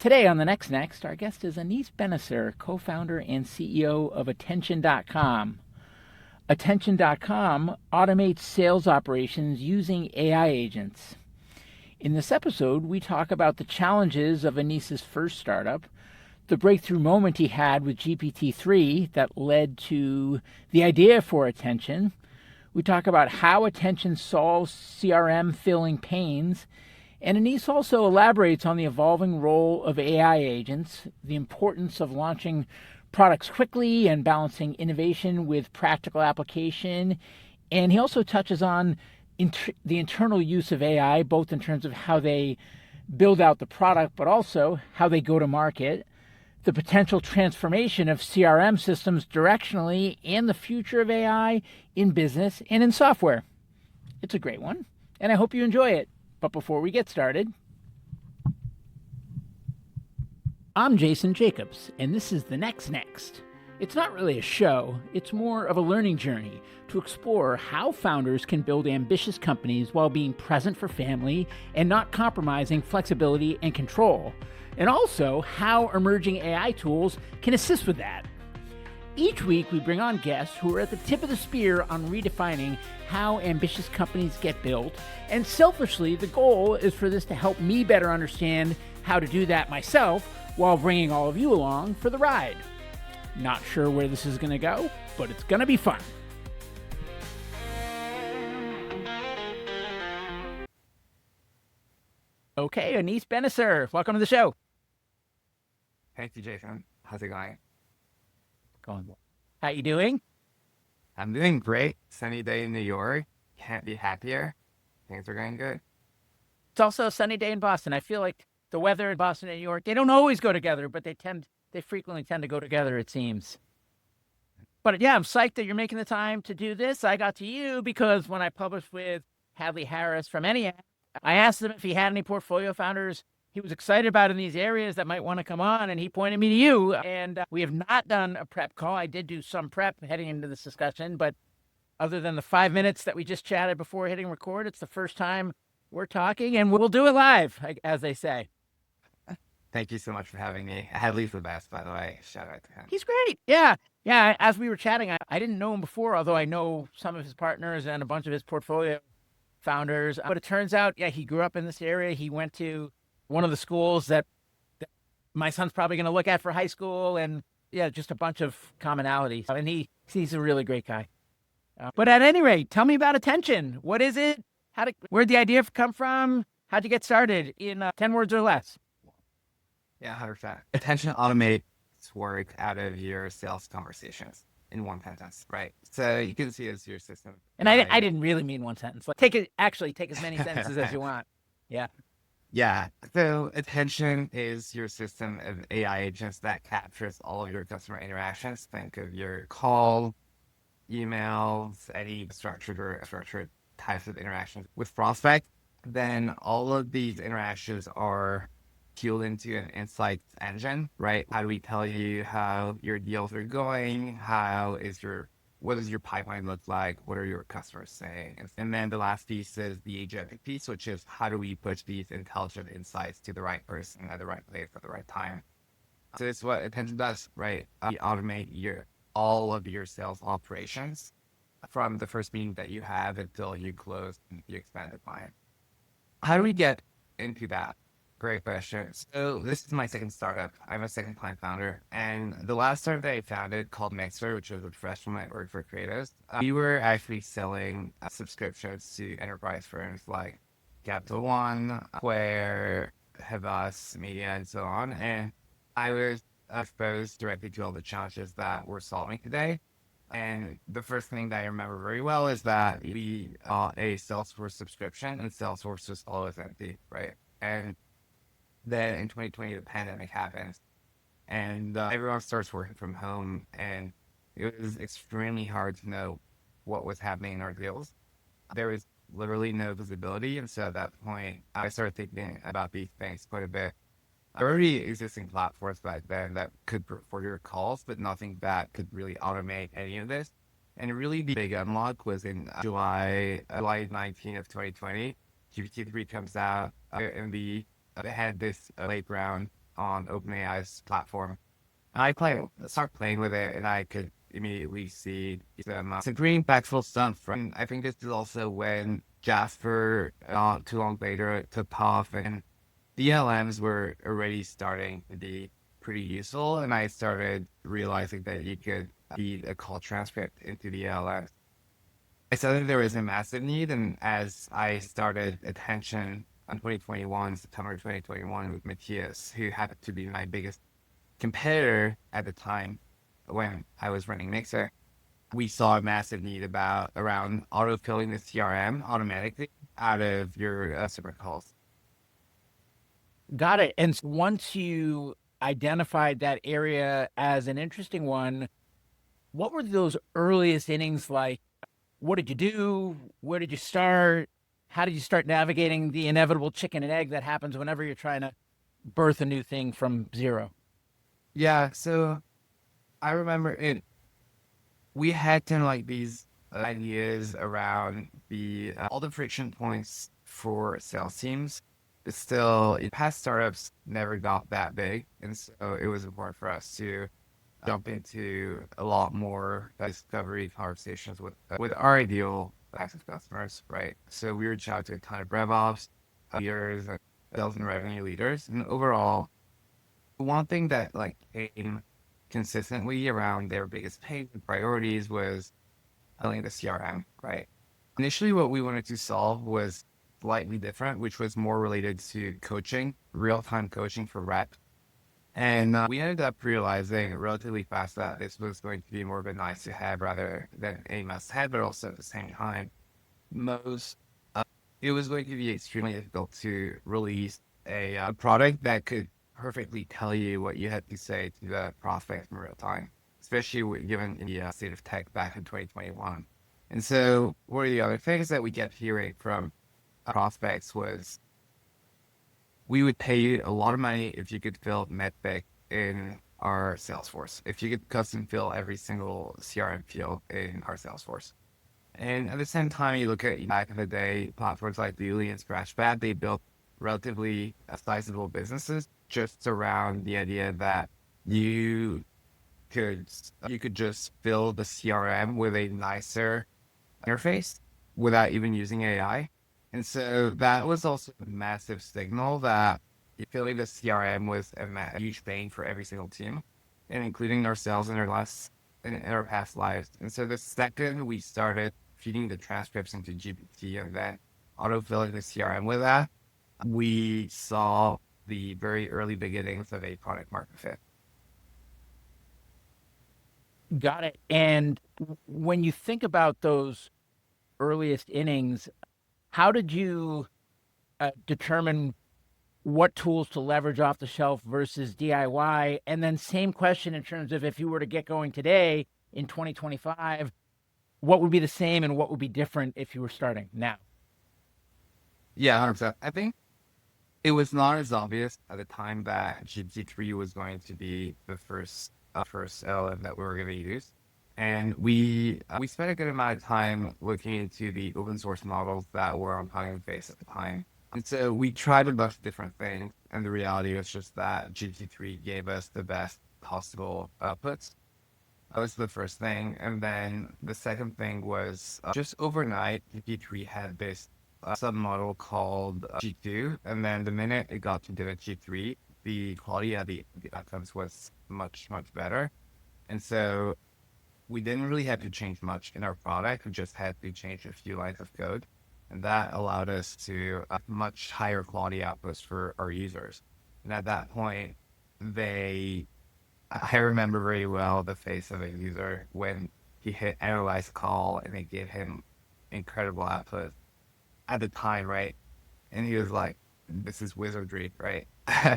Today on the Next, our guest is Anis Bennaceur, co-founder and CEO of Attention.com. Attention.com automates sales operations using AI agents. In this episode, we talk about the challenges of Anis's first startup, the breakthrough moment he had with GPT-3 that led to the idea for Attention. We talk about how Attention solves CRM filling pains, and Anis also elaborates on the evolving role of AI agents, the importance of launching products quickly and balancing innovation with practical application. And he also touches on the internal use of AI, both in terms of how they build out the product, but also how they go to market, the potential transformation of CRM systems directionally, and the future of AI in business and in software. It's a great one, and I hope you enjoy it. But before we get started, I'm Jason Jacobs, and this is the Next. It's not really a show, it's more of a learning journey to explore how founders can build ambitious companies while being present for family and not compromising flexibility and control, and also how emerging AI tools can assist with that. Each week, we bring on guests who are at the tip of the spear on redefining how ambitious companies get built, and selfishly, the goal is for this to help me better understand how to do that myself while bringing all of you along for the ride. Not sure where this is going to go, but it's going to be fun. Okay, Anis Bennaceur, welcome to the show. Thank you, Jason. How's it going? Going well. How you doing? I'm doing great. Sunny day in New York. Can't be happier. Things are going good. It's also a sunny day in Boston. I feel like the weather in Boston and New York, they don't always go together, but they frequently tend to go together, it seems. But yeah, I'm psyched that you're making the time to do this. I got to you because when I published with Hadley Harris from Eniac, I asked him if he had any portfolio founders he was excited about in these areas that might want to come on, and he pointed me to you. And we have not done a prep call. I did do some prep heading into this discussion, but other than the 5 minutes that we just chatted before hitting record, it's the first time we're talking, and we'll do it live, as they say. Thank you so much for having me. Hadley's the best, by the way. Shout out to him. He's great. Yeah. As we were chatting, I didn't know him before, although I know some of his partners and a bunch of his portfolio founders. But it turns out, he grew up in this area. He went to one of the schools that my son's probably going to look at for high school, and just a bunch of commonalities. And he's a really great guy. But at any rate, tell me about Attention. What is it? Where'd the idea come from? How'd you get started in 10 words or less? Yeah, 100%. Attention automates work out of your sales conversations in one sentence, right? So you can see it as your system. And I didn't really mean one sentence. Take as many sentences as you want. Yeah. Yeah. So Attention is your system of AI agents that captures all of your customer interactions. Think of your call, emails, any structured or unstructured types of interactions with prospect. Then all of these interactions are fueled into an insights engine, right? How do we tell you how your deals are going? What does your pipeline look like? What are your customers saying? And then the last piece is the agentic piece, which is how do we push these intelligent insights to the right person at the right place at the right time? So it's what Attention does, right? We automate all of your sales operations from the first meeting that you have until you close the expanded client. How do we get into that? Great question. So this is my second startup. I'm a second client founder. And the last startup that I founded called Mixer, which was a professional network for creatives, we were actually selling subscriptions to enterprise firms like Capital One, Square, Havas, Media, and so on. And I was exposed directly to all the challenges that we're solving today. And the first thing that I remember very well is that we bought a Salesforce subscription, and Salesforce was always empty, right? And then in 2020, the pandemic happens, and everyone starts working from home, and it was extremely hard to know what was happening in our deals. There was literally no visibility, and so at that point, I started thinking about these things quite a bit. There were already existing platforms back then that could record your calls, but nothing that could really automate any of this. And really the big unlock was in July 19 of 2020. GPT-3 comes out, and they had this late round on OpenAI's platform. And start playing with it, and I could immediately see some pretty impactful stuff. And I think this is also when Jasper, not too long later, took off, and DLMs were already starting to be pretty useful, and I started realizing that you could feed a call transcript into the LLM. I saw that there was a massive need, and as I started attention in 2021, September 2021, with Matthias, who happened to be my biggest competitor at the time when I was running Mixer, we saw a massive need around auto-filling the CRM automatically out of your customer calls. Got it. And so once you identified that area as an interesting one, what were those earliest innings like? What did you do? Where did you start? How did you start navigating the inevitable chicken and egg that happens whenever you're trying to birth a new thing from zero? Yeah, so I remember we had kind of like these ideas around the all the friction points for sales teams. It's still, past startups never got that big, and so it was important for us to jump into a lot more discovery conversations with our ideal access customers, right? So we reached out to a ton of RevOps leaders, and sales and revenue leaders, and overall, one thing that like came consistently around their biggest pain and priorities was selling the CRM, right? Initially, what we wanted to solve was slightly different, which was more related to coaching, real-time coaching for reps. And we ended up realizing relatively fast that this was going to be more of a nice to have rather than a must have, but also at the same time, most it was going to be extremely difficult to release a product that could perfectly tell you what you had to say to the prospect in real time, especially given the state of tech back in 2021. And so, one of the other things that we kept hearing from prospects was we would pay you a lot of money if you could fill Medpic in our Salesforce, if you could custom fill every single CRM field in our Salesforce. And at the same time, you look at back in the day, platforms like Lily and Scratchpad, they built relatively sizable businesses just around the idea that you could you could just fill the CRM with a nicer interface without even using AI. And so that was also a massive signal that filling the CRM was a huge pain for every single team, and including ourselves in our past lives. And so the second we started feeding the transcripts into GPT and then autofilling the CRM with that, we saw the very early beginnings of a product market fit. Got it. And when you think about those earliest innings, how did you determine what tools to leverage off the shelf versus DIY? And then same question in terms of if you were to get going today in 2025, what would be the same and what would be different if you were starting now? Yeah, 100%. I think it was not as obvious at the time that GPT-3 was going to be the first LLM that we were going to use. And we spent a good amount of time looking into the open source models that were on Hugging Face at the time. And so we tried a bunch of different things, and the reality was just that GPT-3 gave us the best possible outputs. That was the first thing. And then the second thing was just overnight, GPT-3 had this submodel called G2. And then the minute it got to the G3, the quality of the outcomes was much, much better. And so we didn't really have to change much in our product. We just had to change a few lines of code. And that allowed us to much higher quality outputs for our users. And at that point, I remember very well the face of a user when he hit analyze call and it gave him incredible output at the time, right? And he was like, this is wizardry, right?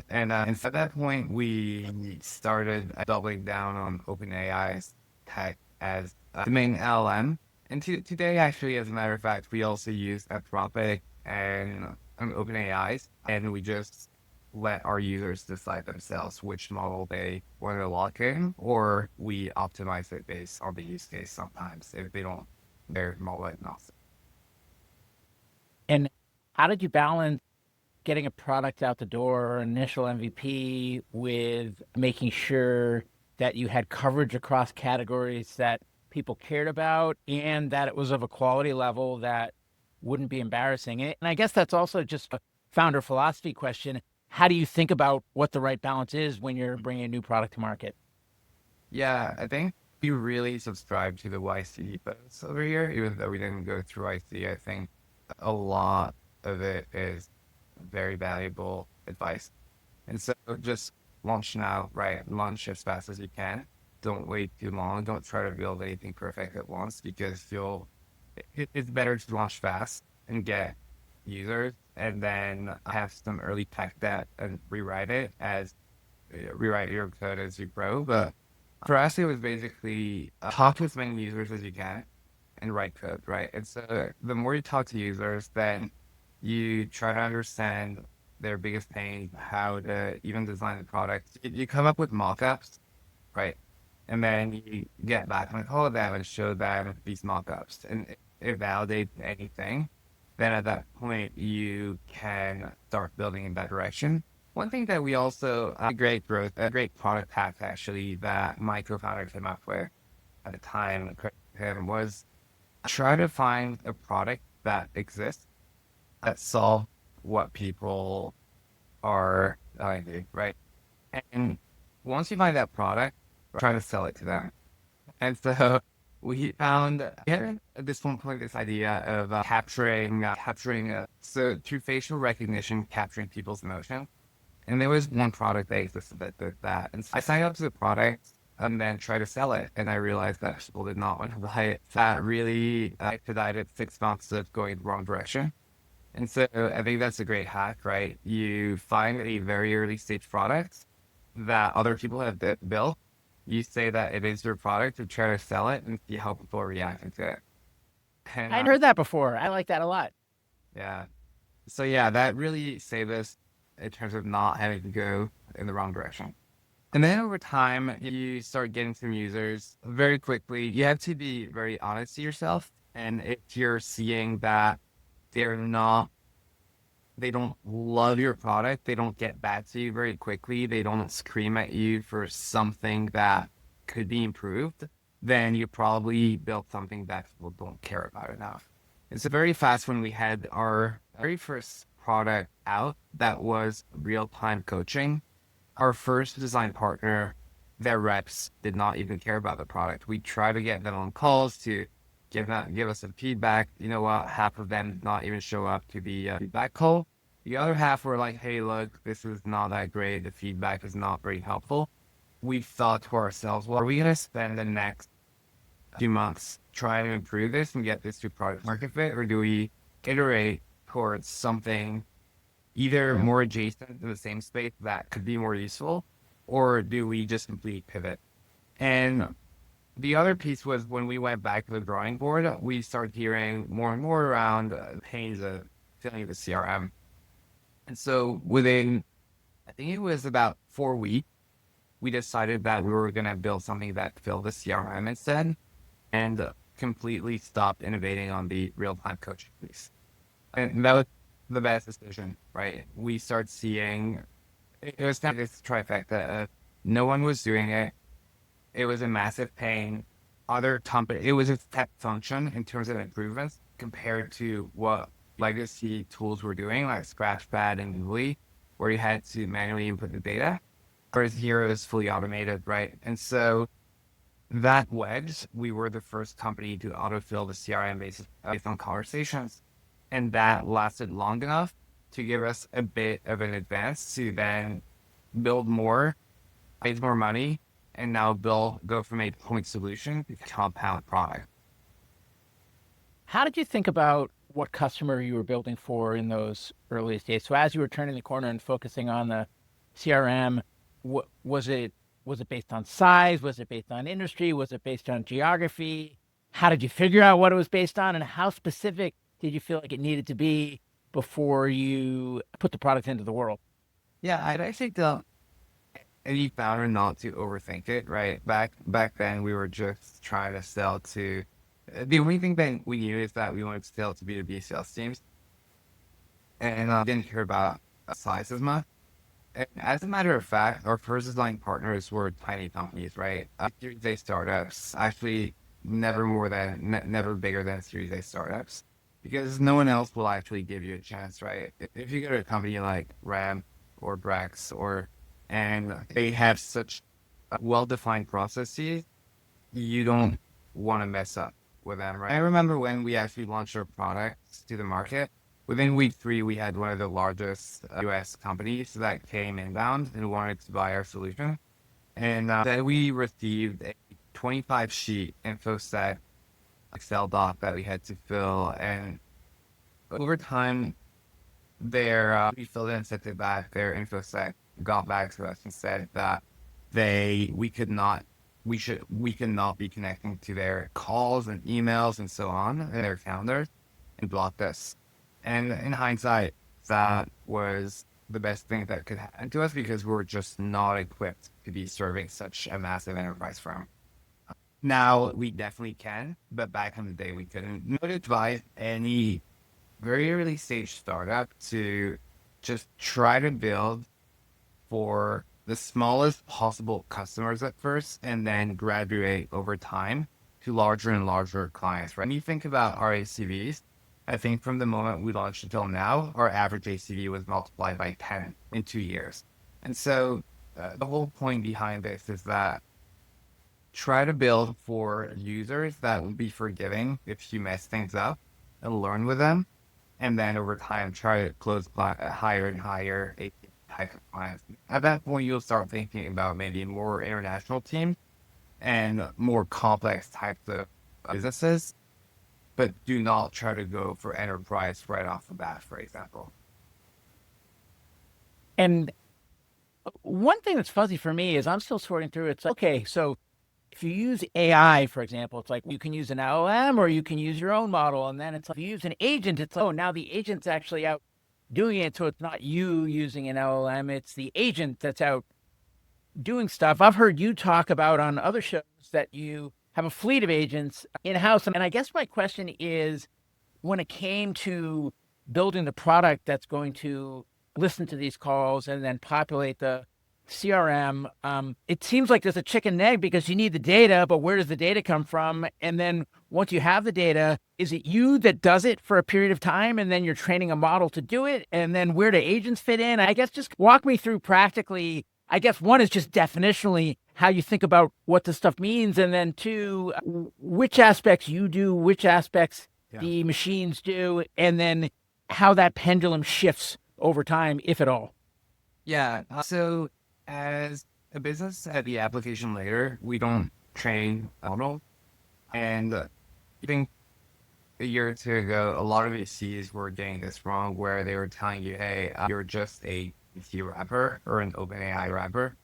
And so at that point, we started doubling down on OpenAI's tech as the main LLM. And today, actually, as a matter of fact, we also use Anthropic and OpenAI's, and we just let our users decide themselves which model they want to lock in, or we optimize it based on the use case sometimes if they don't, they're model agnostic. And how did you balance getting a product out the door or initial MVP with making sure that you had coverage across categories that people cared about and that it was of a quality level that wouldn't be embarrassing. And I guess that's also just a founder philosophy question. How do you think about what the right balance is when you're bringing a new product to market? Yeah, I think we really subscribe to the YC ethos over here, even though we didn't go through YC. I think a lot of it is very valuable advice. And so just launch now, right? Launch as fast as you can. Don't wait too long. Don't try to build anything perfect at once because it's better to launch fast and get users and then have some early tech debt and rewrite your code as you grow. But for us, it was basically talk to as many users as you can and write code, right? And so the more you talk to users, then you try to understand their biggest pain, how to even design the product. You come up with mock-ups, right? And then you get back and call them and show them these mock-ups and it validates anything. Then at that point, you can start building in that direction. One thing that we also, a great product hack actually that my co-founder came up with at the time, him, was try to find a product that exists that solve what people are doing, right? And once you find that product, try to sell it to them. And so we had at this one point this idea of so through facial recognition, capturing people's emotion. And there was one product that existed that did that. And so I signed up to the product and then tried to sell it. And I realized that people did not want to buy it. That really expedited 6 months of going the wrong direction. And so I think that's a great hack, right? You find a very early stage product that other people have built. You say that it is your product to try to sell it and see how people are reacting to it. I And hadn't heard that before. I like that a lot. yeah, so yeah, that really saved us in terms of not having to go in the wrong direction. And then over time, you start getting some users very quickly. You have to be very honest to yourself. And if you're seeing that they're not they don't love your product. They don't get back to you very quickly. They don't scream at you for something that could be improved. Then you probably built something that people don't care about enough. It's very fast when we had our very first product out that was real-time coaching. Our first design partner, their reps did not even care about the product. We tried to get them on calls to give us some feedback. You know what? Half of them did not even show up to the feedback call. The other half were like, "Hey, look, this is not that great. The feedback is not very helpful." We thought to ourselves, "Well, are we gonna spend the next few months trying to improve this and get this to product market fit, or do we iterate towards something either more adjacent to the same space that could be more useful, or do we just completely pivot?" And the other piece was when we went back to the drawing board, we started hearing more and more around pains of filling the CRM. And so within, I think it was about 4 weeks, we decided that we were going to build something that filled the CRM instead and completely stopped innovating on the real-time coaching piece. And that was the best decision, right? We start seeing, it was kind of this trifecta of no one was doing it. It was a massive pain. It was a step function in terms of improvements compared to what legacy tools were doing, like Scratchpad and Googly, where you had to manually input the data. Whereas here it was fully automated, right? And so that wedge, we were the first company to autofill the CRM based on conversations. And that lasted long enough to give us a bit of an advance to then build more, raise more money, and now go from a point solution to a compound product. How did you think about what customer you were building for in those earliest days? So as you were turning the corner and focusing on the CRM, was it based on size? Was it based on industry? Was it based on geography? How did you figure out what it was based on, and how specific did you feel like it needed to be before you put the product into the world? Yeah, I'd actually tell any founder not to overthink it, right? Back then, we were just trying to sell to. The only thing that we knew is that we wanted to sell to B2B sales teams, and didn't care about size as much. And as a matter of fact, our first design partners were tiny companies, right? Series A startups, actually never bigger than Series A startups, because no one else will actually give you a chance, right? If you go to a company like RAM or Brex and they have such well-defined processes, you don't want to mess up with them, right? I remember when we actually launched our products to the market. Within week 3, we had one of the largest US companies that came inbound and wanted to buy our solution. And then we received a 25-sheet info set Excel doc that we had to fill. And over time, we filled in and sent it back. Their info set got back to us and said that we could not be connecting to their calls and emails and so on and their calendars, and blocked us. And in hindsight, that was the best thing that could happen to us, because we were just not equipped to be serving such a massive enterprise firm. Now we definitely can, but back in the day we couldn't. I would advise any very early stage startup to just try to build for the smallest possible customers at first, and then graduate over time to larger and larger clients, right? When you think about our ACVs, I think from the moment we launched until now, our average ACV was multiplied by 10 in 2 years. And so the whole point behind this is that try to build for users that will be forgiving if you mess things up, and learn with them. And then over time, try to close higher and higher API type of clients. At that point, you'll start thinking about maybe more international teams and more complex types of businesses, but do not try to go for enterprise right off the bat, for example. And one thing that's fuzzy for me is I'm still sorting through. It's like, okay, so if you use AI, for example, it's like you can use an LLM or you can use your own model. And then it's like, if you use an agent, it's like, oh, now the agent's actually out doing it. So it's not you using an LLM, it's the agent that's out doing stuff. I've heard you talk about on other shows that you have a fleet of agents in house. And I guess my question is, when it came to building the product that's going to listen to these calls and then populate the CRM, it seems like there's a chicken and egg, because you need the data, but where does the data come from? And then once you have the data, is it you that does it for a period of time and then you're training a model to do it? And then where do agents fit in? I guess just walk me through practically. I guess one is just definitionally how you think about what this stuff means. And then two, which aspects you do, which aspects the machines do, and then how that pendulum shifts over time, if at all. Yeah. So as a business at the application layer, we don't train a model. And I think a year or two ago, a lot of VCs were getting this wrong, where they were telling you, hey, you're just a VC wrapper or an OpenAI wrapper.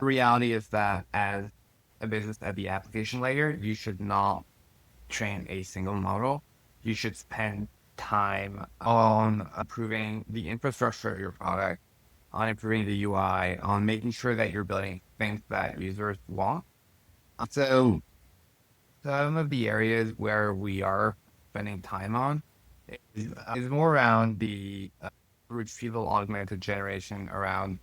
The reality is that as a business at the application layer, you should not train a single model. You should spend time on improving the infrastructure of your product, on improving the UI, on making sure that you're building things that users want. So some of the areas where we are spending time on is more around the retrieval augmented generation, around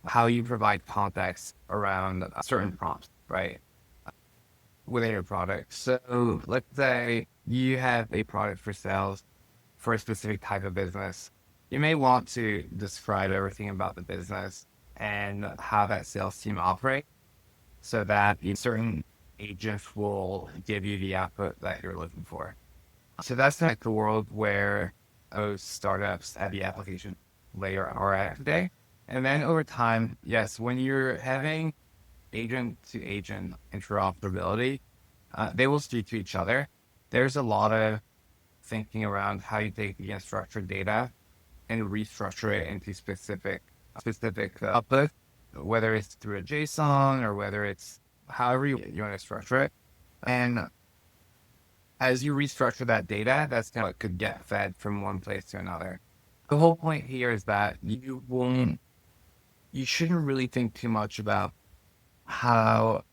how you provide context around certain prompts, right, within your product. So let's say you have a product for sales for a specific type of business. You may want to describe everything about the business and how that sales team operates, so that certain agents will give you the output that you're looking for. So that's like the world where those startups at the application layer are at today. And then over time, yes, when you're having agent to agent interoperability, they will speak to each other. There's a lot of thinking around how you take the unstructured data and restructure it into specific output, whether it's through a JSON or whether it's however you want to structure it. And as you restructure that data, that's kind of what could get fed from one place to another. The whole point here is that you shouldn't really think too much about how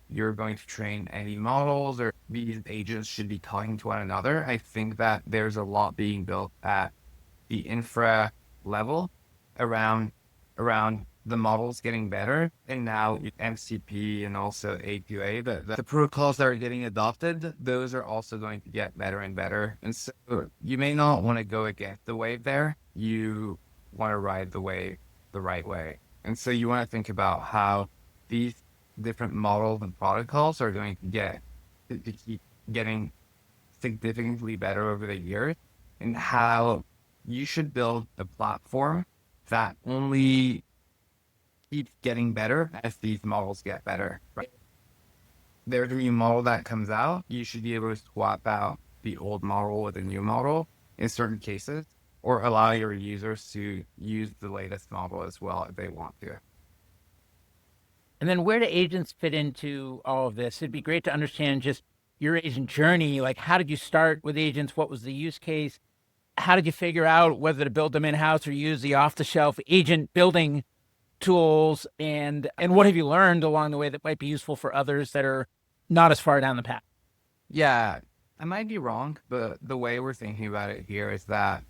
you're going to train any models or these agents should be talking to one another. I think that there's a lot being built at the infra level, around the models getting better, and now MCP and also AQA, the protocols that are getting adopted, those are also going to get better and better. And so you may not want to go against the wave there. You want to ride the wave the right way. And so you want to think about how these different models and protocols are going to keep getting significantly better over the years, and how you should build a platform that only keeps getting better as these models get better. Right? There's a new model that comes out, you should be able to swap out the old model with a new model in certain cases, or allow your users to use the latest model as well if they want to. And then where do agents fit into all of this? It'd be great to understand just your agent journey. Like, how did you start with agents? What was the use case? How did you figure out whether to build them in-house or use the off-the-shelf agent building tools? And what have you learned along the way that might be useful for others that are not as far down the path? Yeah, I might be wrong, but the way we're thinking about it here is that,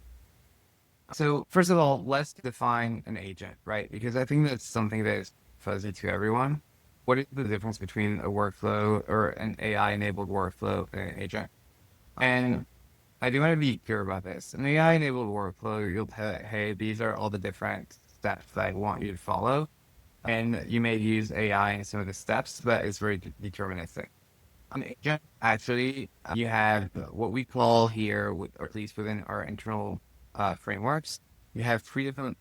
so first of all, let's define an agent, right? Because I think that's something that is fuzzy to everyone. What is the difference between a workflow or an AI-enabled workflow and an agent? And I do want to be clear about this. An AI-enabled workflow, you'll tell, hey, these are all the different steps that I want you to follow. And you may use AI in some of the steps, but it's very deterministic. An agent, actually, you have what we call here, or at least within our internal frameworks, you have three different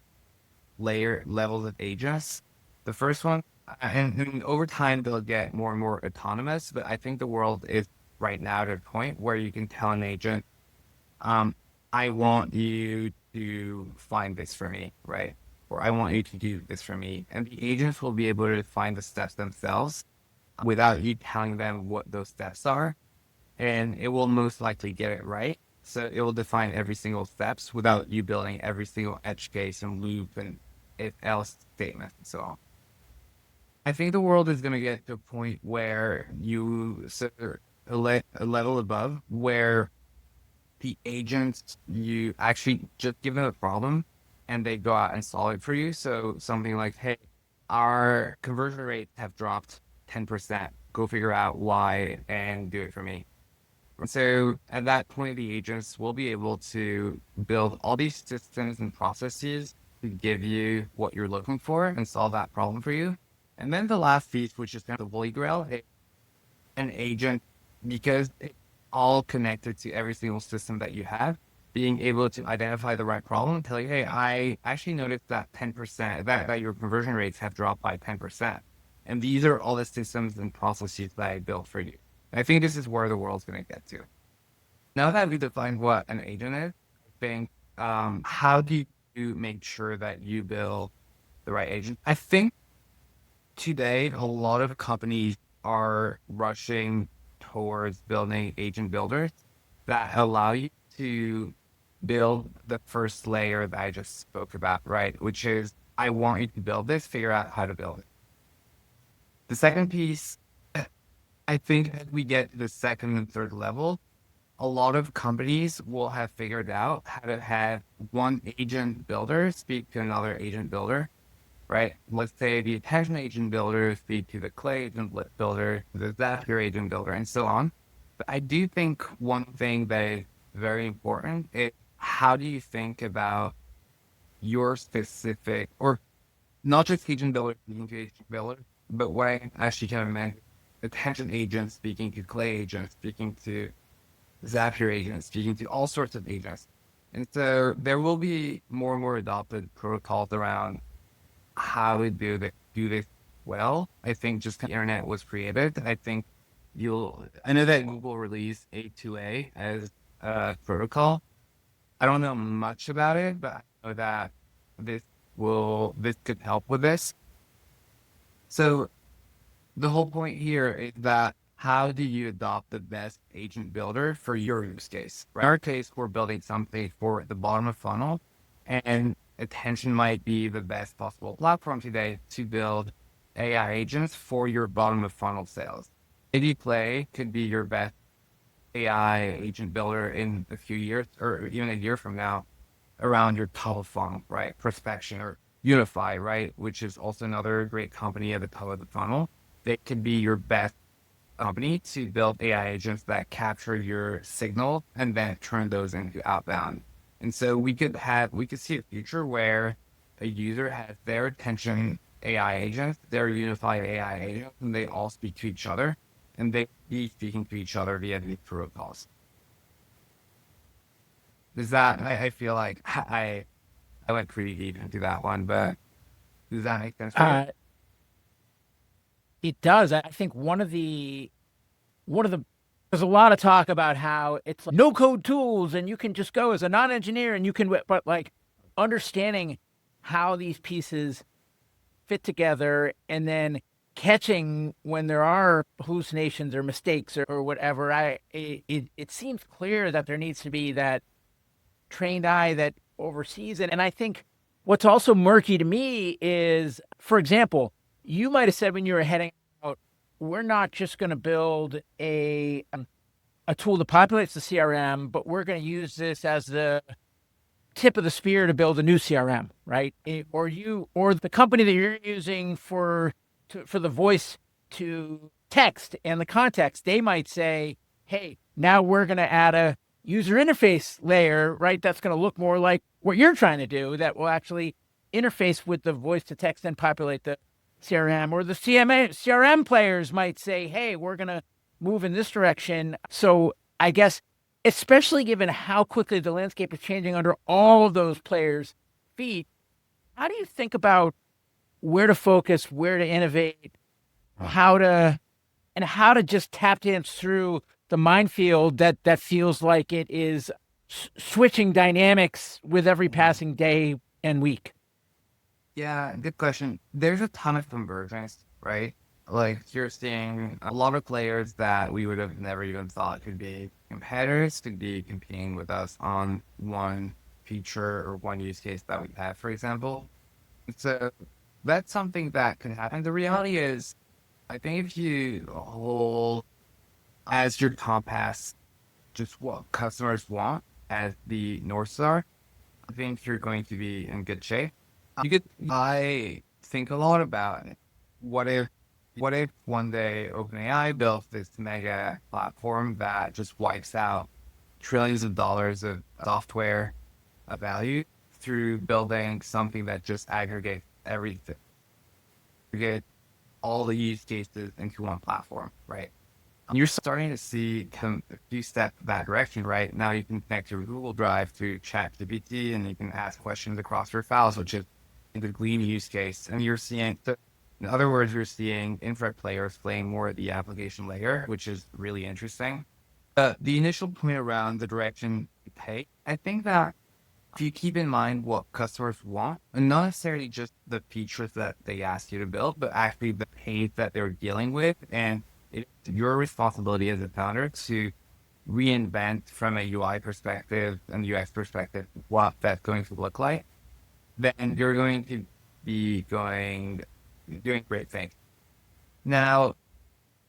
levels of agents. The first one, and over time they'll get more and more autonomous, but I think the world is right now at a point where you can tell an agent, I want you to find this for me, right? Or I want you to do this for me. And the agents will be able to find the steps themselves without you telling them what those steps are. And it will most likely get it right. So it will define every single steps without you building every single edge case and loop and if else statement and so on. I think the world is going to get to a point where you set a level above where the agents, you actually just give them a problem and they go out and solve it for you. So something like, hey, our conversion rates have dropped 10%. Go figure out why and do it for me. So at that point, the agents will be able to build all these systems and processes to give you what you're looking for and solve that problem for you. And then the last piece, which is kind of the holy grail, an agent, because it's all connected to every single system that you have, being able to identify the right problem and tell you, hey, I actually noticed that 10%, that your conversion rates have dropped by 10%. And these are all the systems and processes that I built for you. I think this is where the world's going to get to. Now that we defined what an agent is, I think, how do you make sure that you build the right agent? I think today, a lot of companies are rushing towards building agent builders that allow you to build the first layer that I just spoke about, right? Which is, I want you to build this, figure out how to build it. The second piece, I think as we get to the second and third level, a lot of companies will have figured out how to have one agent builder speak to another agent builder, right? Let's say the attention agent builder speak to the Clay agent builder, the Zapier agent builder, and so on. But I do think one thing that is very important is, how do you think about your specific, or not just agent builder speaking to agent builder, but what I actually kind of meant, attention agents speaking to Clay agents, speaking to Zapier agents, speaking to all sorts of agents. And so there will be more and more adopted protocols around how to do this well. I think just the internet was created. I think I know that Google released A2A as a protocol. I don't know much about it, but I know that this could help with this. So the whole point here is that, how do you adopt the best agent builder for your use case? Right? In our case, we're building something for the bottom of funnel, and attention might be the best possible platform today to build AI agents for your bottom of funnel sales. Maybe Play could be your best AI agent builder in a few years or even a year from now. around your top of funnel, right? Prospection or Unify, right? Which is also another great company at the top of the funnel. They could be your best company to build AI agents that capture your signal and then turn those into outbound. And so we could see a future where a user has their attention AI agents, their unified AI agents, and they all speak to each other, and they be speaking to each other via these protocols. Does that? I feel like I went pretty deep into that one, but does that make sense for you? Uh, it does. I think one of the there's a lot of talk about how it's like no code tools and you can just go as a non-engineer and you can, but like understanding how these pieces fit together and then catching when there are hallucinations or mistakes or whatever. It seems clear that there needs to be that trained eye that oversees it. And I think what's also murky to me is, for example, you might have said when you were heading out, we're not just going to build a tool that populates the CRM, but we're going to use this as the tip of the spear to build a new CRM, right? Or the company that you're using for the voice to text and the context, they might say, "Hey, now we're going to add a user interface layer, right? That's going to look more like what you're trying to do. That will actually interface with the voice to text and populate the CRM." Or the CRM players might say, "Hey, we're going to move in this direction." So I guess, especially given how quickly the landscape is changing under all of those players' feet, how do you think about where to focus, where to innovate, how to just tap dance through the minefield that feels like it is switching dynamics with every passing day and week? Yeah, good question. There's a ton of convergence, right? Like you're seeing a lot of players that we would have never even thought could be competitors, could be competing with us on one feature or one use case that we have, for example. So that's something that can happen. The reality is, I think if you hold as your compass just what customers want as the North Star, I think you're going to be in good shape. I think a lot about it. What if, what if one day OpenAI built this mega platform that just wipes out trillions of dollars of software value through building something that just aggregates everything, aggregate all the use cases into one platform, right? You're starting to see a few steps that direction, right? Now you can connect your Google Drive to ChatGPT and you can ask questions across your files, which is the Glean use case. And you're seeing, in other words, you're seeing infra players playing more at the application layer, which is really interesting. The initial point around the direction you take, I think that if you keep in mind what customers want, and not necessarily just the features that they ask you to build, but actually the pain that they're dealing with, and it's your responsibility as a founder to reinvent from a UI perspective and UX perspective what that's going to look like, then you're going to be doing great things. Now,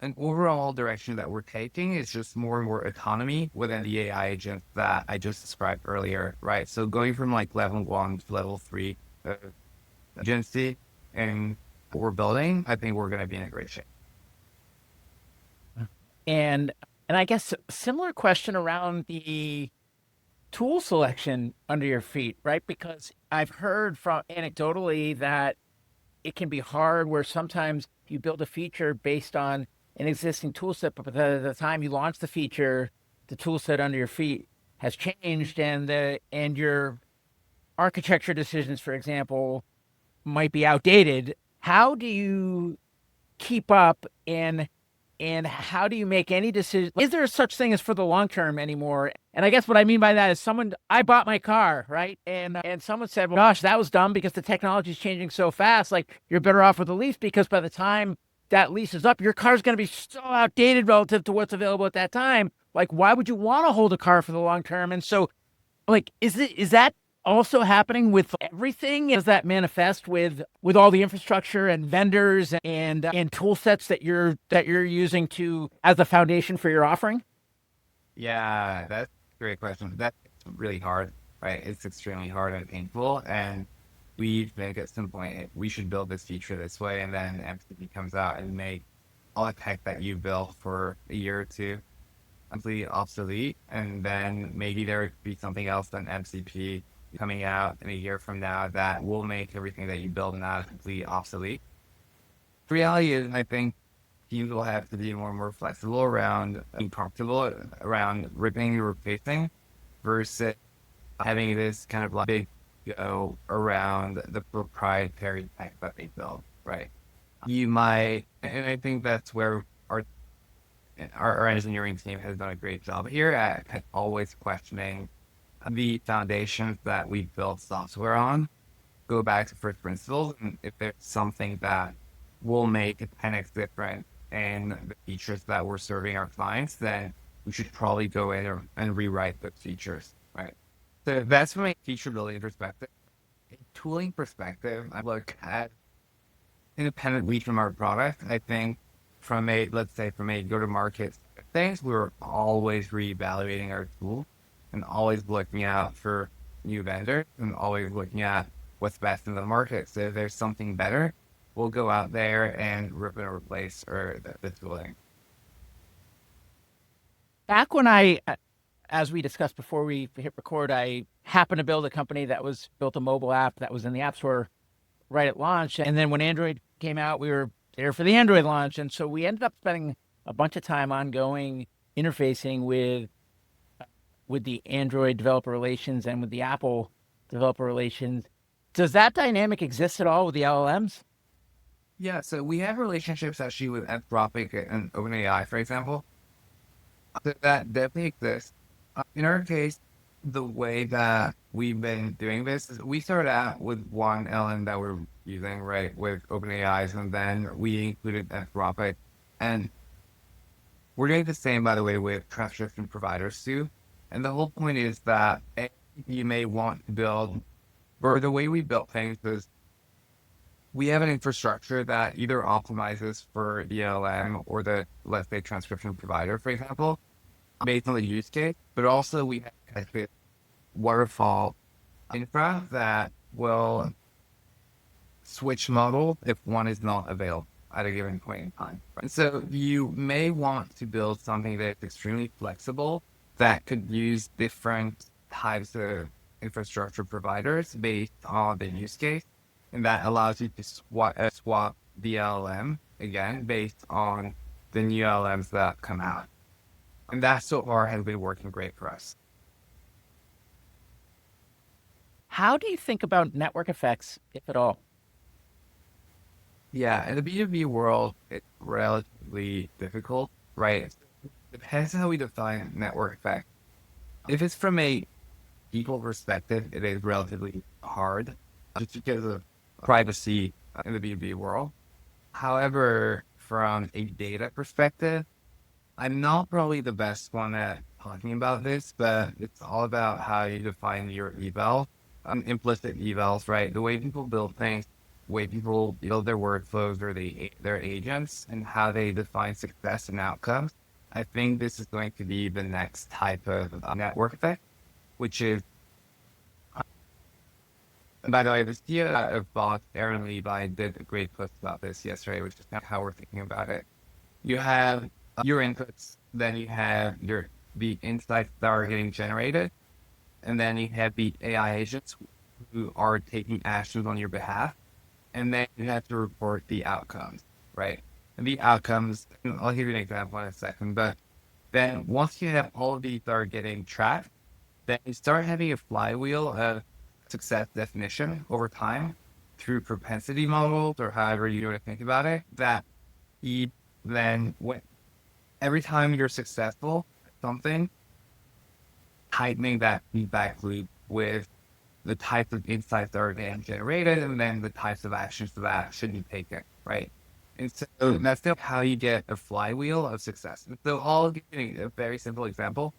an overall direction that we're taking is just more and more autonomy within the AI agent that I just described earlier, right? So going from like level 1 to level 3 agency and what we're building, I think we're going to be in a great shape. And I guess similar question around the tool selection under your feet, right? Because I've heard from anecdotally that it can be hard where sometimes you build a feature based on an existing tool set, but by the time you launch the feature, the tool set under your feet has changed and your architecture decisions, for example, might be outdated. How do you keep up and how do you make any decision? Is there such thing as for the long term anymore? And I guess what I mean by that is I bought my car, right? And someone said, well, gosh, that was dumb because the technology is changing so fast. Like you're better off with a lease because by the time that lease is up, your car's going to be so outdated relative to what's available at that time. Like, why would you want to hold a car for the long term? And so, like, is that also happening with everything? Does that manifest with all the infrastructure and vendors and tool sets that you're using to as a foundation for your offering? Yeah, that's a great question. That's really hard. right? It's extremely hard and painful. And we think at some point we should build this feature this way, and then MCP comes out and make all the tech that you built for a year or two completely obsolete, and then maybe there would be something else than MCP coming out in a year from now that will make everything that you build now completely obsolete. The reality is, I think teams will have to be more and more flexible around being comfortable around ripping and replacing versus having this kind of like big go around the proprietary tech that they build, right? You might, and I think that's where our engineering team has done a great job here at always questioning the foundations that we built software on, go back to first principles, and if there's something that will make it 10x different in the features that we're serving our clients, then we should probably go in and rewrite those features, right? So that's from a feature building perspective. A tooling perspective, I look at independently from our product. I think from a, let's say, from a go-to-market things, we're always reevaluating our tool and always looking out for new vendors and always looking at what's best in the market. So if there's something better, we'll go out there and rip and replace or the tooling. Back when as we discussed before we hit record, I happened to build a company that was built a mobile app that was in the App Store right at launch. And then when Android came out, we were there for the Android launch. And so we ended up spending a bunch of time ongoing interfacing with the Android developer relations and with the Apple developer relations. Does that dynamic exist at all with the LLMs? Yeah, so we have relationships actually with Anthropic and OpenAI, for example. So that definitely exists. In our case, the way that we've been doing this is we started out with one LM that we're using, right, with OpenAIs, and then we included Anthropic. And we're doing the same, by the way, with transcription providers too. And the whole point is that you may want to build, or the way we built things is we have an infrastructure that either optimizes for the LM or the, let's say, transcription provider, for example, based on the use case, but also we have a waterfall infra that will switch model if one is not available at a given point in time. And so you may want to build something that's extremely flexible that could use different types of infrastructure providers based on the use case. And that allows you to swap the LLM again based on the new LLMs that come out. And that so far has been working great for us. How do you think about network effects, if at all? Yeah, in the B2B world, it's relatively difficult, right? It depends on how we define network effect. If it's from a people perspective, it is relatively hard just because of privacy in the B2B world. However, from a data perspective, I'm not probably the best one at talking about this, but it's all about how you define your eval, implicit evals, right? The way people build things, the way people build their workflows or their agents, and how they define success and outcomes. I think this is going to be the next type of network effect, which is, by the way, the CEO of Box, Aaron Levi, did a great post about this yesterday, which is how we're thinking about it. You have your inputs, then you have the insights that are getting generated, and then you have the AI agents who are taking actions on your behalf, and then you have to report the outcomes, right? And the outcomes, I'll give you an example in a second, but then once you have all of these that are getting tracked, then you start having a flywheel of success definition over time through propensity models or however you want to think about it, that you then every time you're successful at something, tightening that feedback loop with the types of insights that are being generated and then the types of actions that should be taken, right? And so that's how you get a flywheel of success. And so I'll give you a very simple example.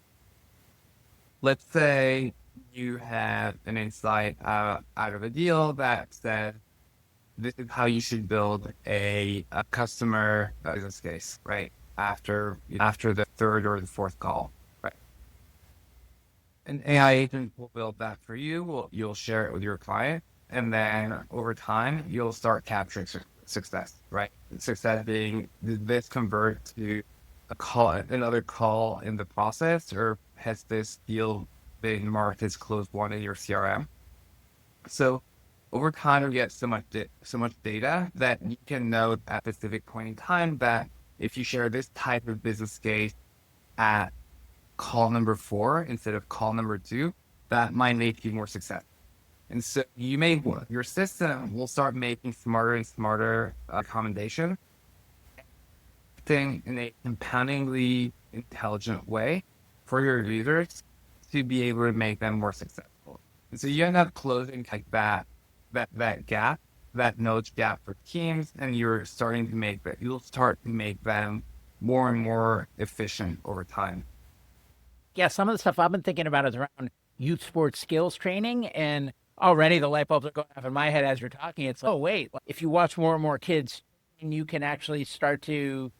Let's say you have an insight out of a deal that says, this is how you should build a customer business case, right? After the third or the fourth call, right? An AI agent will build that for you. You'll share it with your client, and then over time, you'll start capturing success, right? Success being, did this convert to a call, another call in the process, or has this deal been marked as closed one in your CRM? So over time, you get so much data that you can know at a specific point in time that if you share this type of business case at call number 4 instead of call number 2, that might make you more successful. And so your system will start making smarter and smarter recommendation thing in a compoundingly intelligent way for your users to be able to make them more successful. And so you end up closing like that gap, that knowledge gap for teams, and you'll start to make them more and more efficient over time. Yeah, some of the stuff I've been thinking about is around youth sports skills training, and already the light bulbs are going off in my head as you're talking. It's like, oh wait, if you watch more and more kids, you can actually start to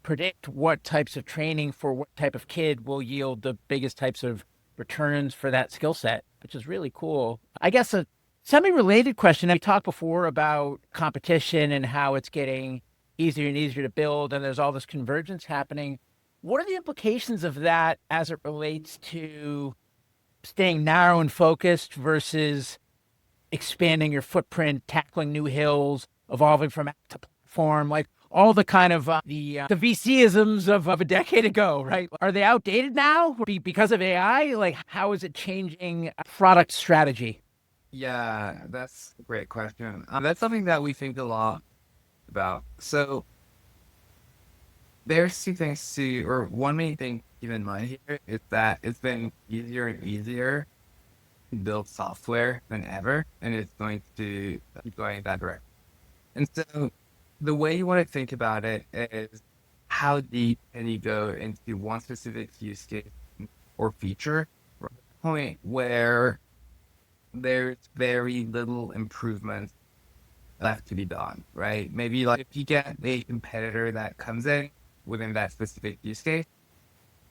predict what types of training for what type of kid will yield the biggest types of returns for that skill set, which is really cool. I guess a semi-related question. We talked before about competition and how it's getting easier and easier to build, and there's all this convergence happening. What are the implications of that as it relates to staying narrow and focused versus expanding your footprint, tackling new hills, evolving from app to platform, like all the kind of the VC-isms of a decade ago, right? Are they outdated now because of AI? Like, how is it changing product strategy? Yeah, that's a great question. That's something that we think a lot about. So there's two things or one main thing to keep in mind here is that it's been easier and easier to build software than ever, and it's going to keep going that direction. And so the way you want to think about it is how deep can you go into one specific use case or feature, to the point where there's very little improvement left to be done, right? Maybe like if you get a competitor that comes in within that specific use case,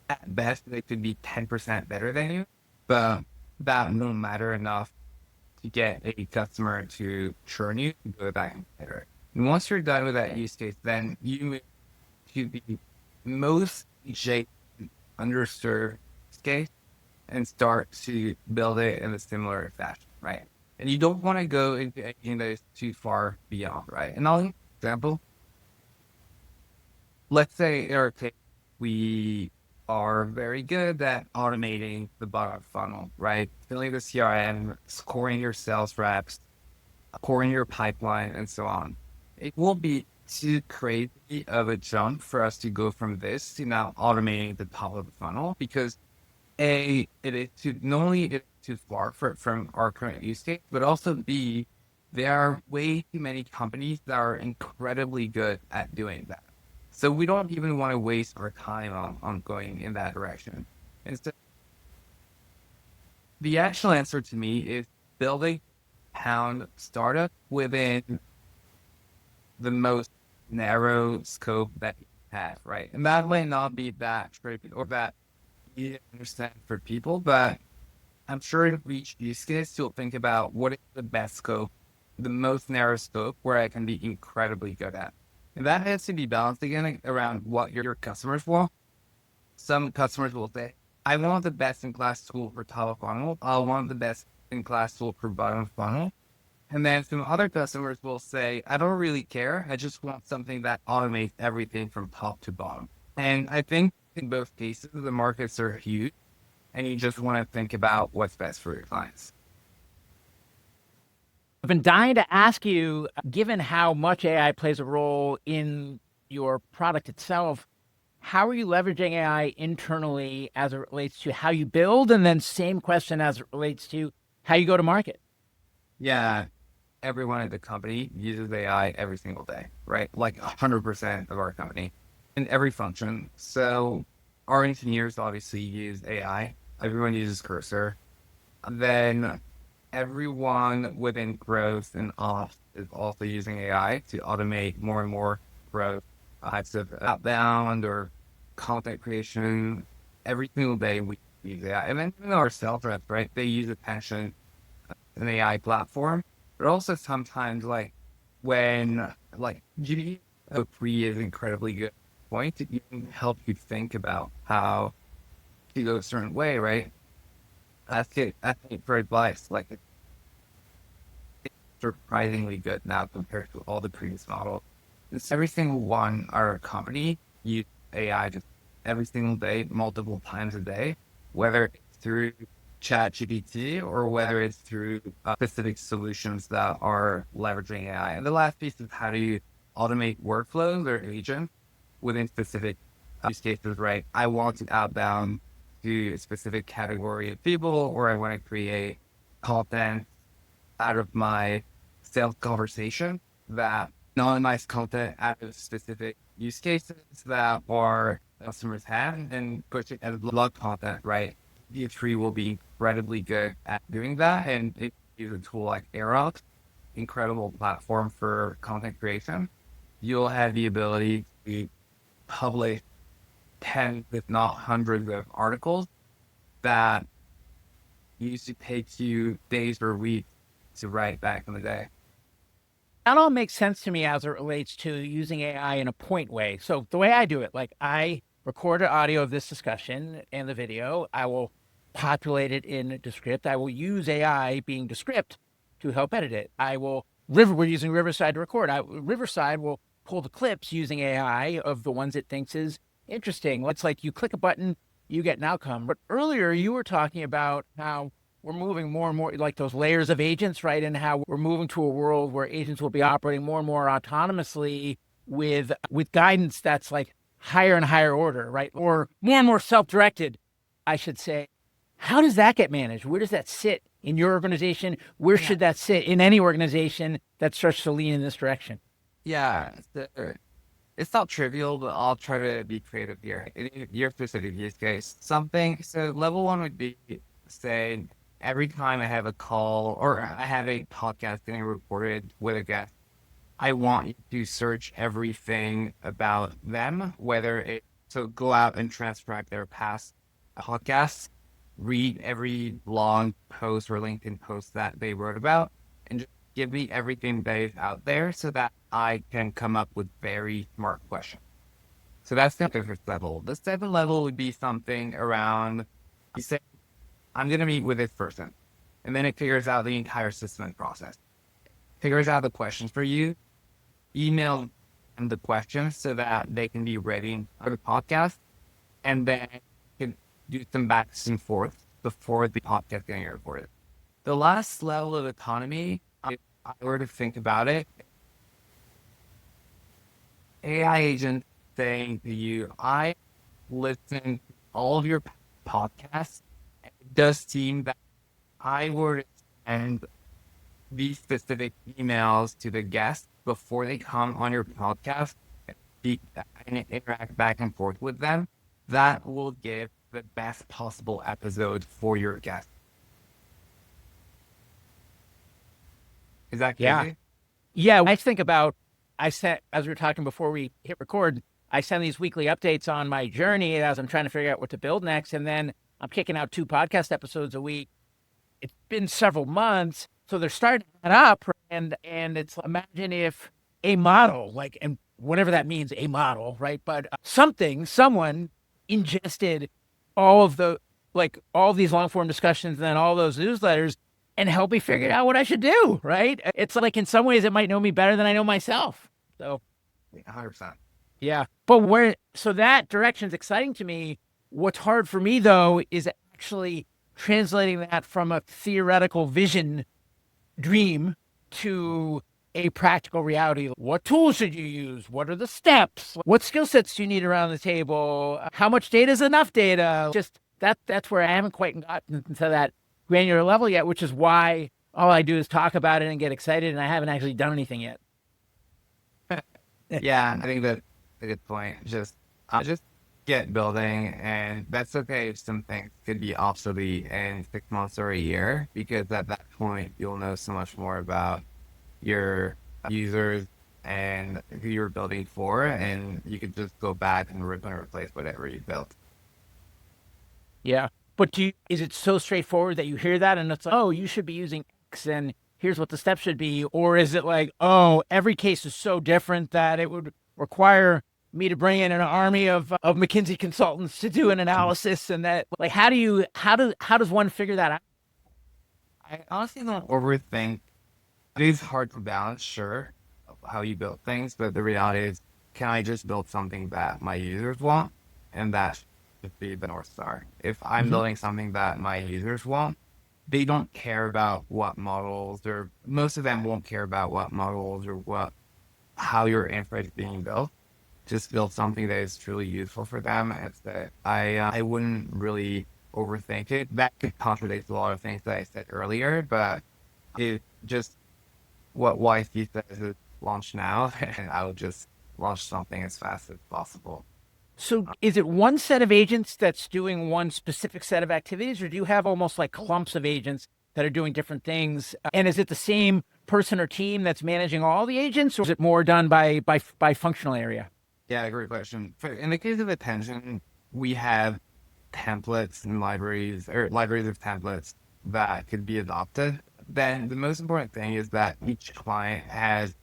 at best they could be 10% better than you, but that won't matter enough to get a customer to churn you to go to that competitor. And once you're done with that use case, then you move to the most adjacent, underserved use case and start to build it in a similar fashion, right? And you don't want to go into anything that is too far beyond, right? And I'll give you an example. Let's say in our case, we are very good at automating the bottom funnel, right? Filling the CRM, scoring your sales reps, scoring your pipeline, and so on. It won't be too crazy of a jump for us to go from this to now automating the top of the funnel because it is too not only it is too far from our current use case, but also B, there are way too many companies that are incredibly good at doing that. So we don't even want to waste our time on going in that direction. Instead, the actual answer to me is building pound startup within the most narrow scope that you have, right? And that may not be that tricky or that easy to understand for people, but I'm sure in each use case, you'll think about what is the best scope, the most narrow scope where I can be incredibly good at. And that has to be balanced again around what your customers want. Some customers will say, I want the best in class tool for top of funnel. I want the best in class tool for bottom of funnel. And then some other customers will say, I don't really care. I just want something that automates everything from top to bottom. And I think in both cases, the markets are huge and you just want to think about what's best for your clients. I've been dying to ask you, given how much AI plays a role in your product itself, how are you leveraging AI internally as it relates to how you build? And then same question as it relates to how you go to market. Yeah, everyone at the company uses AI every single day, right? Like 100% of our company in every function. So our engineers obviously use AI. Everyone uses Cursor. Then everyone within growth and ops is also using AI to automate more and more growth types of outbound or content creation every single day. use AI. And then even our sales reps, right? They use Attention, an AI platform, but also sometimes like when like GPT-3 is incredibly good point, it can help you think about how to go a certain way, right? Ask it for advice. Like it's surprisingly good now compared to all the previous models. It's every single one our company use AI just every single day, multiple times a day, whether it's through chat GPT or whether it's through specific solutions that are leveraging AI. And the last piece is how do you automate workflows or agents within specific use cases, right? I want to outbound to a specific category of people, or I want to create content out of my sales conversation that anonymize content out of specific use cases that our customers have and push it as blog content, right? D3 will be incredibly good at doing that. And if you use a tool like Aerox, incredible platform for content creation, you'll have the ability to publish tens, if not hundreds of articles that used to take you days or weeks to write back in the day. That all makes sense to me as it relates to using AI in a point way. So the way I do it, like I record an audio of this discussion and the video, I will populate it in Descript. I will use AI being Descript to help edit it. We're using Riverside to record. Riverside will pull the clips using AI of the ones it thinks is interesting. It's like you click a button, you get an outcome. But earlier you were talking about how we're moving more and more like those layers of agents, right? And how we're moving to a world where agents will be operating more and more autonomously with guidance that's like higher and higher order, right? Or more and more self-directed, I should say. How does that get managed? Where does that sit in your organization? Where should that sit in any organization that starts to lean in this direction? Yeah, it's not trivial, but I'll try to be creative here. In your specific use case, something. So level one would be say every time I have a call or I have a podcast getting recorded with a guest, I want you to search everything about them, whether it so go out and transcribe their past podcasts, read every long post or LinkedIn post that they wrote about, and just give me everything they've out there so that I can come up with very smart questions. So that's the first level. The second level would be something around you say, I'm going to meet with this person. And then it figures out the entire system process, figures out the questions for you, email them the questions so that they can be ready for the podcast, and then can do some back and forth before the podcast getting recorded. The last level of autonomy, if I were to think about it, AI agent saying to you, I listen to all of your podcasts. And it does seem that I were to send these specific emails to the guests before they come on your podcast and interact back and forth with them. That will give the best possible episode for your guest. Is that Yeah. crazy? Yeah. I think about, as we were talking before we hit record, I send these weekly updates on my journey as I'm trying to figure out what to build next. And then I'm kicking out 2 podcast episodes a week. It's been several months. So they're starting to add up. And it's imagine if a model, like, and whatever that means, a model, right? But someone ingested all of all these long form discussions and then all those newsletters and help me figure out what I should do, right? It's like in some ways it might know me better than I know myself. So 100%. yeah. But so that direction's exciting to me. What's hard for me though is actually translating that from a theoretical vision dream to a practical reality. What tools should you use? What are the steps? What skill sets do you need around the table? How much data is enough data? Just that's where I haven't quite gotten to that granular level yet, which is why all I do is talk about it and get excited, and I haven't actually done anything yet. Yeah, I think that's a good point. Just get building, and that's okay if some things could be obsolete in 6 months or a year, because at that point you'll know so much more about your users and who you're building for, and you could just go back and rip and replace whatever you built. Yeah. But is it so straightforward that you hear that and it's like, oh, you should be using X and here's what the steps should be? Or is it like, oh, every case is so different that it would require me to bring in an army of McKinsey consultants to do an analysis, and that like how does one figure that out? I honestly don't overthink. It is hard to balance, sure, of how you build things, but the reality is, can I just build something that my users want? And that should be the North Star. If I'm Mm-hmm. building something that my users want, they don't care about what models, or most of them won't care about what models or how your infra is being built. Just build something that is truly useful for them. It's that I wouldn't really overthink it. That could contradict a lot of things that I said earlier, but it just what YC says is launch now, and I'll just launch something as fast as possible. So is it one set of agents that's doing one specific set of activities, or do you have almost like clumps of agents that are doing different things? And is it the same person or team that's managing all the agents, or is it more done by functional area? Yeah, great question. In the case of attention, we have templates and libraries, or libraries of templates that could be adopted. Then the most important thing is that each client has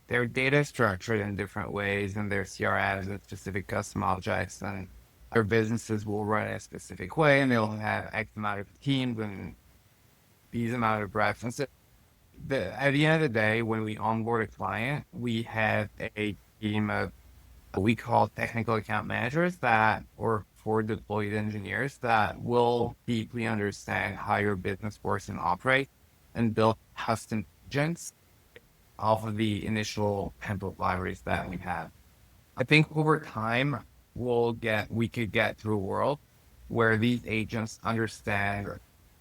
their data structured in different ways and their CRMs and specific custom objects, and their businesses will run in a specific way, and they'll have X amount of teams and these amount of reps. And so at the end of the day, when we onboard a client, we have a team of what we call technical account managers or for deployed engineers that will deeply understand how your business works and operates and build custom agents off of the initial template libraries that we have. I think over time we could get to a world where these agents understand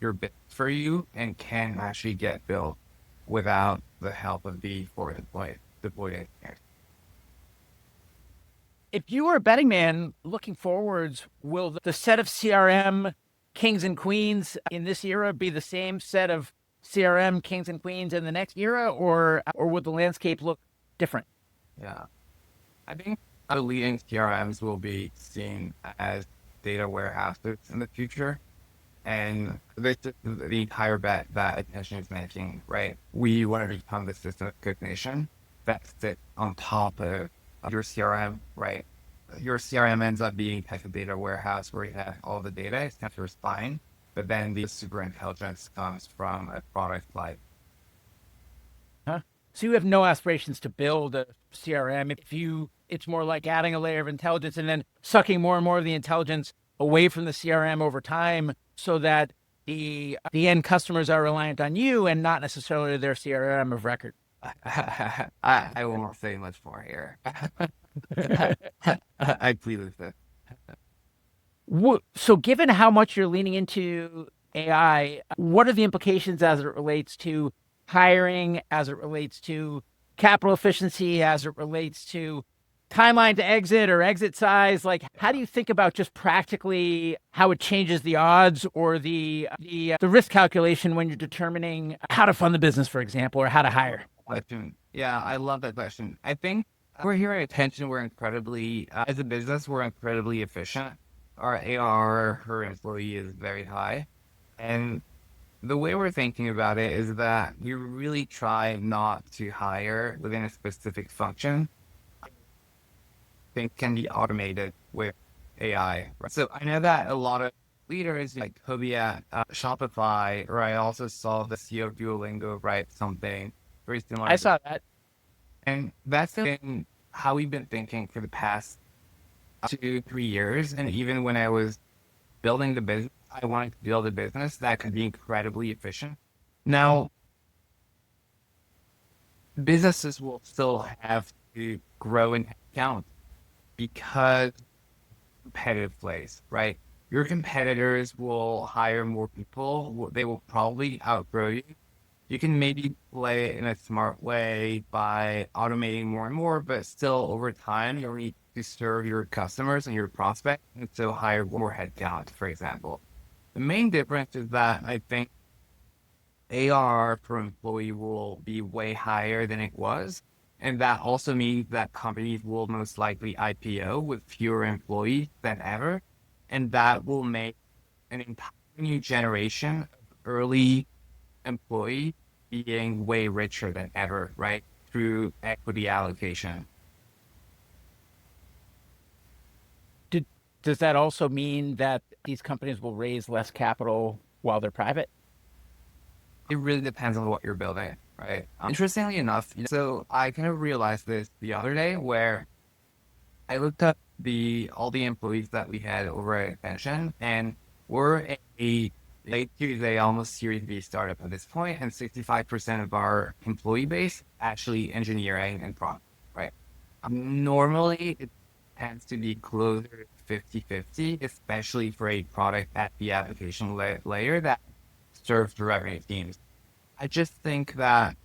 your business for you and can actually get built without the help of the for deployed engineers. If you were a betting man looking forwards, will the set of CRM kings and queens in this era be the same set of CRM kings and queens in the next era, or would the landscape look different? Yeah. I think the leading CRMs will be seen as data warehouses in the future. And this is the entire bet that attention is making, right? We want to become the system of cognition that sits on top of your CRM, right? Your CRM ends up being like a data warehouse where you have all the data, it's kind of your spine, but then the super intelligence comes from a product like. Huh? So you have no aspirations to build a CRM. It's more like adding a layer of intelligence and then sucking more and more of the intelligence away from the CRM over time, so that the end customers are reliant on you and not necessarily their CRM of record. I won't say much more here. I plead with it. So, given how much you're leaning into AI, what are the implications as it relates to hiring, as it relates to capital efficiency, as it relates to timeline to exit or exit size? Like, how do you think about just practically how it changes the odds or the risk calculation when you're determining how to fund the business, for example, or how to hire? Question. Yeah, I love that question. I think we're here at Attention. We're incredibly, as a business, we're incredibly efficient. Our ARR per employee is very high. And the way we're thinking about it is that we really try not to hire within a specific function. Things can be automated with AI. Right? So I know that a lot of leaders like Kobe at Shopify, or I also saw the CEO of Duolingo write something very similar. I saw that. And that's been how we've been thinking for the past 2, 3 years. And even when I was building the business, I wanted to build a business that could be incredibly efficient. Now, businesses will still have to grow in count because competitive plays, right? Your competitors will hire more people. They will probably outgrow you. You can maybe play it in a smart way by automating more and more, but still over time, you'll need to serve your customers and your prospects, and so hire more headcount, for example. The main difference is that I think ARR per employee will be way higher than it was. And that also means that companies will most likely IPO with fewer employees than ever. And that will make an entire new generation of early employee being way richer than ever, right? Through equity allocation. Did, does that also mean that these companies will raise less capital while they're private? It really depends on what you're building, right? Interestingly enough, so I kind of realized this the other day where I looked up the all the employees that we had over at Pension, and we're a late Series A, almost Series B startup at this point, and 65% of our employee base actually engineering and product, right? Normally, it tends to be closer to 50-50, especially for a product at the application layer that serves the revenue teams. I just think that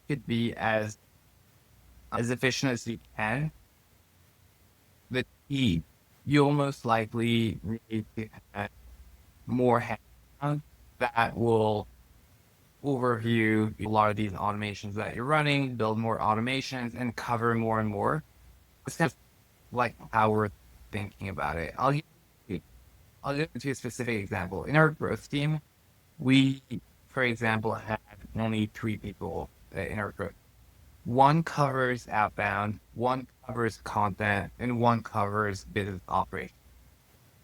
could be as efficient as you can. The team, you'll most likely need to have more headcount that will overview a lot of these automations that you're running, build more automations, and cover more and more. It's kind of like how we're thinking about it. I'll give you a specific example. In our growth team, we, for example, had only 3 people in our growth. One covers outbound, one covers content, and one covers business operations.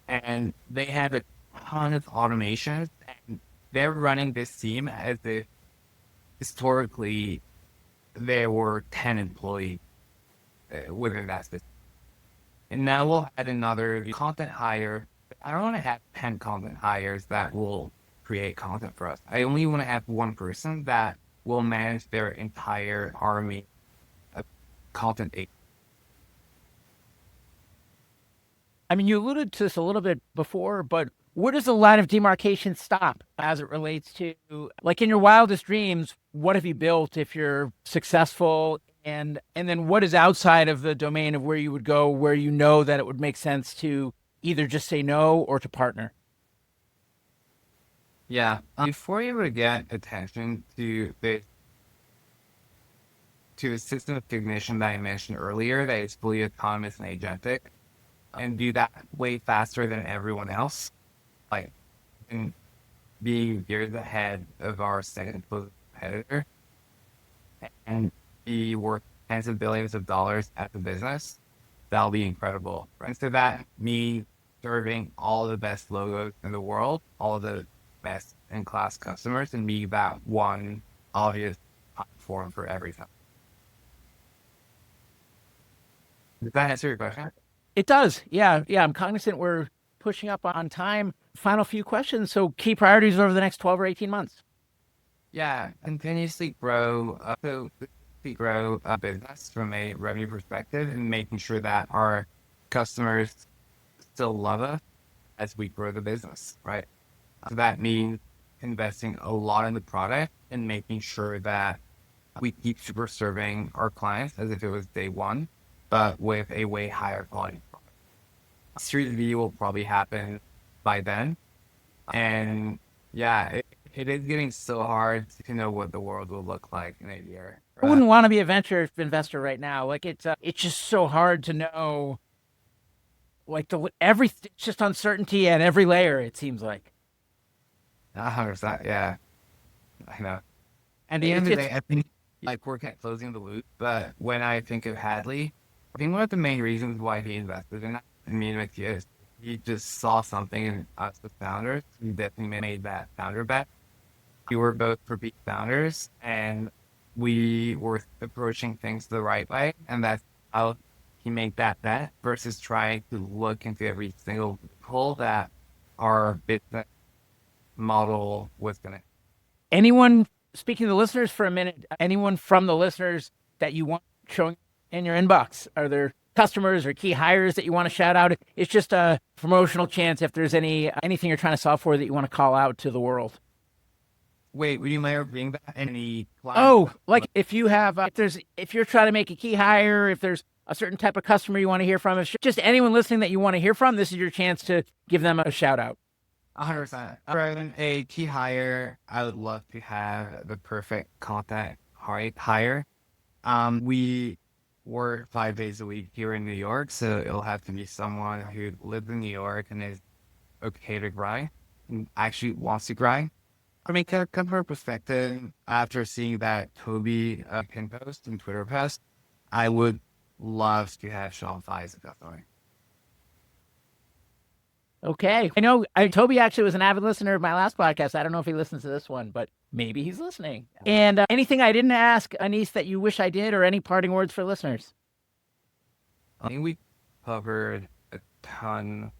And they have a ton of automations, and they're running this team as if historically there were 10 employees within that system. And now we'll add another content hire. I don't want to have 10 content hires that will create content for us. I only want to have one person that will manage their entire army of content. I mean, you alluded to this a little bit before, but where does the line of demarcation stop as it relates to, like in your wildest dreams, what have you built if you're successful? And then what is outside of the domain of where you would go, where you know that it would make sense to either just say no or to partner? Yeah. Before you would get attention to the system of cognition that I mentioned earlier, that is fully autonomous and agentic, and do that way faster than everyone else, like and being years ahead of our second closest competitor, and be worth tens of billions of dollars at the business, that'll be incredible. Right? So that me serving all the best logos in the world, all of the best in class customers, and be that one obvious platform for everything. Does that answer your question? It does. Yeah. Yeah. I'm cognizant we're pushing up on time. Final few questions. So, key priorities over the next 12 or 18 months. Yeah, continuously grow. We grow a business from a revenue perspective and making sure that our customers still love us as we grow the business, right? So that means investing a lot in the product and making sure that we keep super serving our clients as if it was day one, but with a way higher quality product. Series V will probably happen by then. And yeah, it is getting so hard to know what the world will look like in a year. I wouldn't want to be a venture investor right now. Like it's just so hard to know. Like it's just uncertainty at every layer. It seems like, 100%, yeah, I know. At the it's end of the it's day, I think like we're kind of closing the loop. But when I think of Hadley, I think one of the main reasons why he invested in that, I mean, with you, is he just saw something in us, the founders. He definitely made that founder bet. We were both repeat founders, and we were approaching things the right way, and that's how he made that bet versus trying to look into every single hole that our business model was gonna. anyone speaking to the listeners for a minute. Anyone from the listeners that you want showing in your inbox? Are there customers or key hires that you want to shout out? It's just a promotional chance if there's anything you're trying to solve for that you want to call out to the world. Wait, would you mind bring back any clients? Oh, like if you have, if you're trying to make a key hire, if there's a certain type of customer you want to hear from, if just anyone listening that you want to hear from, this is your chance to give them a shout out. 100%. For a key hire, I would love to have the perfect contact hire. We work 5 days a week here in New York, so it'll have to be someone who lives in New York and is okay to grind. actually wants to grind. From a customer perspective, after seeing that Toby pin post and Twitter post, I would love to have Shopify as a customer. Okay. I know Toby actually was an avid listener of my last podcast. I don't know if he listens to this one, but maybe he's listening. And anything I didn't ask, Anis, that you wish I did, or any parting words for listeners? I think we covered a ton.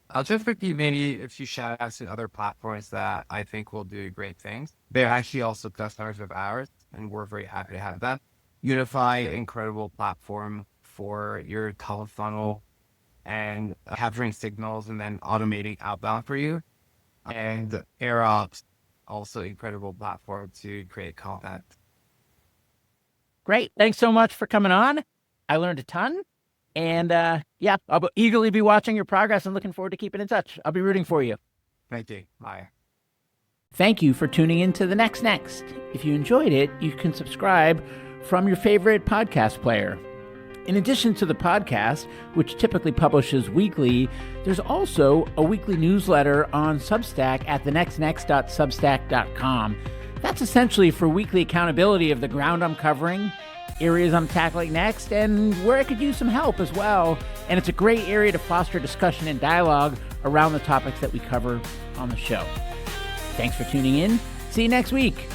I'll just repeat maybe a few shout outs to other platforms that I think will do great things. They're actually also customers of ours, and we're very happy to have them. Unify, incredible platform for your telefunnel and capturing signals and then automating outbound for you. And AirOps, also incredible platform to create content. Great. Thanks so much for coming on. I learned a ton. And yeah, I'll eagerly be watching your progress and looking forward to keeping in touch. I'll be rooting for you. Thank you. Bye. Thank you for tuning in to The Next. If you enjoyed it, you can subscribe from your favorite podcast player. In addition to the podcast, which typically publishes weekly, there's also a weekly newsletter on Substack at thenextnext.substack.com. That's essentially for weekly accountability of the ground I'm covering, areas I'm tackling next, and where I could use some help as well. And it's a great area to foster discussion and dialogue around the topics that we cover on the show. Thanks for tuning in. See you next week.